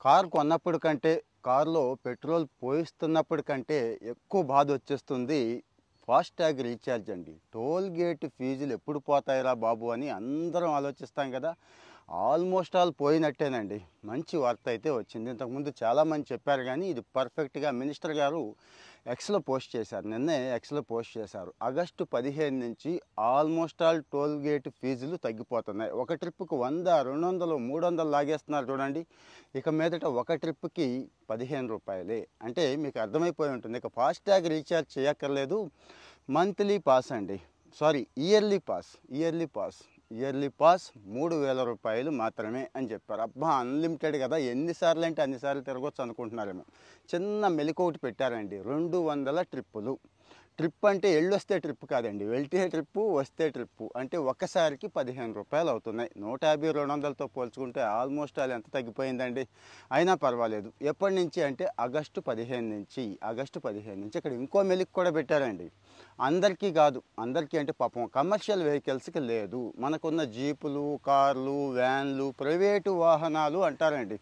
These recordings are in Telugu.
కారు కొన్నప్పుడు కంటే, కారులో పెట్రోల్ పోయిస్తున్నప్పుడు కంటే ఎక్కువ బాధొచ్చేస్తుంది ఫాస్టాగ్ రీఛార్జ్ అండి. టోల్ గేట్ ఫీజులు ఎప్పుడు పోతాయిరా బాబు అని అందరం ఆలోచిస్తాం కదా! ఆల్మోస్ట్ ఆల్ పోయినట్టేనండి. మంచి వార్త అయితే వచ్చింది. ఇంతకుముందు చాలామంది చెప్పారు గానీ, ఇది పర్ఫెక్ట్‌గా మినిస్టర్ గారు ఎక్స్‌లో పోస్ట్ చేశారు. నిన్నే ఎక్స్‌లో పోస్ట్ చేశారు. ఆగస్టు 15 నుంచి ఆల్మోస్ట్ ఆల్ టోల్ గేట్ ఫీజులు తగ్గిపోతున్నాయి. ఒక ట్రిప్‌కి 100, 200, 300 లాగేస్తున్నారు చూడండి. ఇక మీదట ఒక ట్రిప్‌కి రూ. 15. అంటే మీకు అర్థమైపోయి ఉంటుంది. ఇక ఫాస్టాగ్ రీఛార్జ్ చేయక్కర్లేదు. మంత్లీ పాస్ అండి. సారీ, ఇయర్లీ పాస్ రూ. 3000 మాత్రమే అని చెప్పారు. అబ్బా! అన్‌లిమిటెడ్ కదా! ఎన్ని సార్లు అంటే అన్ని సార్లు తిరగొచ్చు అనుకుంటున్నారేమో. చిన్న మెలిక పెట్టారండి. 200 ట్రిప్పులు. ట్రిప్ అంటే ఎళ్ళొస్తే ట్రిప్ కాదండి. వెళ్తే ట్రిప్పు, వస్తే ట్రిప్పు. అంటే ఒక్కసారికి రూ. 15 అవుతున్నాయి. 150, 200తో పోల్చుకుంటే ఆల్మోస్ట్ ఆల్ ఎంత తగ్గిపోయిందండి. అయినా పర్వాలేదు. ఎప్పటి నుంచి అంటే ఆగస్టు 15 నుంచి. ఇక్కడ ఇంకో మెలిక కూడా పెట్టారండి. అందరికీ కాదు. అందరికీ అంటే పాపం కమర్షియల్ వెహికల్స్‌కి లేదు. మనకున్న జీపులు, కార్లు, వ్యాన్లు, ప్రైవేటు వాహనాలు అంటారండి.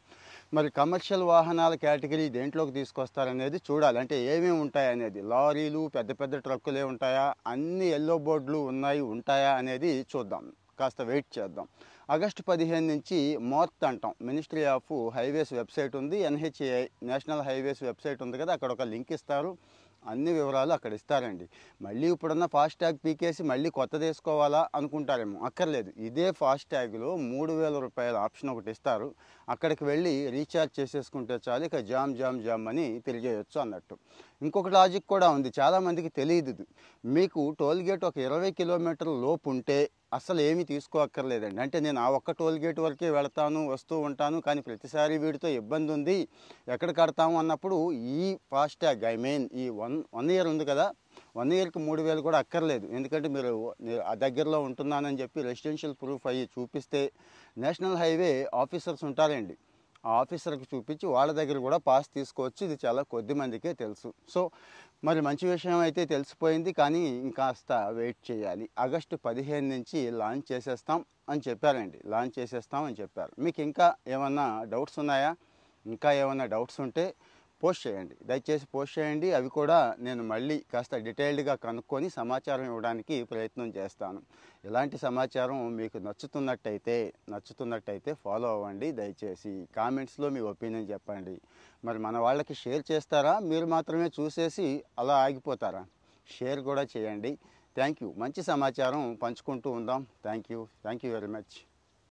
మరి కమర్షియల్ వాహనాల కేటగిరీ దేంట్లోకి తీసుకొస్తారనేది చూడాలి. అంటే ఏమేమి ఉంటాయనేది. లారీలు, పెద్ద పెద్ద ట్రక్కులే ఉంటాయా? అన్ని యెల్లో బోర్డులు ఉంటాయా అనేది చూద్దాం. కాస్త వెయిట్ చేద్దాం. ఆగస్టు 15 నుంచి మార్త్ అంటాం. మినిస్ట్రీ ఆఫ్ హైవేస్ వెబ్సైట్ ఉంది. ఎన్‌హెచ్ఏఐ నేషనల్ హైవేస్ వెబ్సైట్ ఉంది కదా! అక్కడ ఒక లింక్ ఇస్తారు. అన్ని వివరాలు అక్కడ ఇస్తారండి. మళ్ళీ ఇప్పుడున్న ఫాస్టాగ్ పీకేసి మళ్ళీ కొత్తది వేసుకోవాలా అనుకుంటారేమో. అక్కర్లేదు. ఇదే ఫాస్టాగ్‌లో రూ. 3000 ఆప్షన్ ఒకటి ఇస్తారు. అక్కడికి వెళ్ళి రీఛార్జ్ చేసేసుకుంటే చాలు. ఇక జామ్ అని తిరిగేయొచ్చు అన్నట్టు. ఇంకొక లాజిక్ కూడా ఉంది. చాలామందికి తెలియదు ఇది. మీకు టోల్ గేట్ ఒక 20 కిలోమీటర్ల లోపు ఉంటే అసలు ఏమీ తీసుకోక్కర్లేదండి. అంటే నేను ఆ ఒక్క టోల్ గేట్ వరకే వెళతాను, వస్తూ ఉంటాను. కానీ ప్రతిసారి వీటితో ఇబ్బంది ఉంది. ఎక్కడ కడతాము అన్నప్పుడు ఈ ఫాస్టాగ్ ఈ 1 ఇయర్ ఉంది కదా! 1 ఇయర్‌కి 3000 కూడా అక్కర్లేదు. ఎందుకంటే మీరు ఆ దగ్గరలో ఉంటున్నానని చెప్పి రెసిడెన్షియల్ ప్రూఫ్ అయ్యి చూపిస్తే నేషనల్ హైవే ఆఫీసర్స్ ఉంటారండి. ఆ ఆఫీసర్‌కి చూపించి వాళ్ళ దగ్గర కూడా పాస్ తీసుకోవచ్చు. ఇది చాలా కొద్ది మందికే తెలుసు. సో, మరి మంచి విషయం అయితే తెలిసిపోయింది. కానీ ఇంకాస్త వెయిట్ చేయాలి. ఆగస్టు 15 నుంచి లాంచ్ చేసేస్తాం అని చెప్పారండి. మీకు ఇంకా ఏమన్నా డౌట్స్ ఉన్నాయా? ఇంకా ఏమన్నా డౌట్స్ ఉంటే పోస్ట్ చేయండి. దయచేసి పోస్ట్ చేయండి. అవి కూడా నేను మళ్ళీ కాస్త డీటెయిల్డ్‌గా కనుక్కొని సమాచారం ఇవ్వడానికి ప్రయత్నం చేస్తాను. ఇలాంటి సమాచారం మీకు నచ్చుతున్నట్టయితే ఫాలో అవ్వండి దయచేసి. కామెంట్స్‌లో మీ ఒపీనియన్ చెప్పండి. మరి మన వాళ్ళకి షేర్ చేస్తారా? మీరు మాత్రమే చూసేసి అలా ఆగిపోతారా? షేర్ కూడా చేయండి. Thank you. మంచి సమాచారం పంచుకుంటూ ఉందాం. Thank you very much.